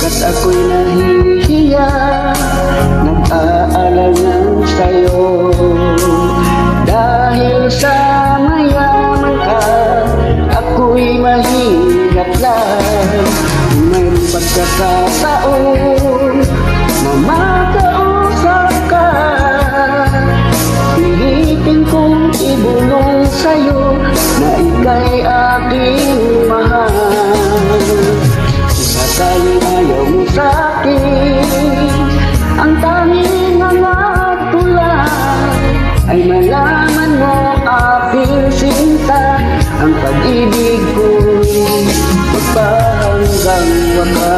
At ako'y nahihiya, nag-aalangan sa'yo. Dahil sa mayaman ka, ako'y mahirap lang. Kung mayroong pagkakataon na makausap ka, pilitin kong ibulong sa'yo na ika'y aking mahal. Sakaling ayaw mo sa'kin, ang tanging hanap ko lang ay malaman mo aking sinta, ang pag-ibig ko'y magpahanggang wakas.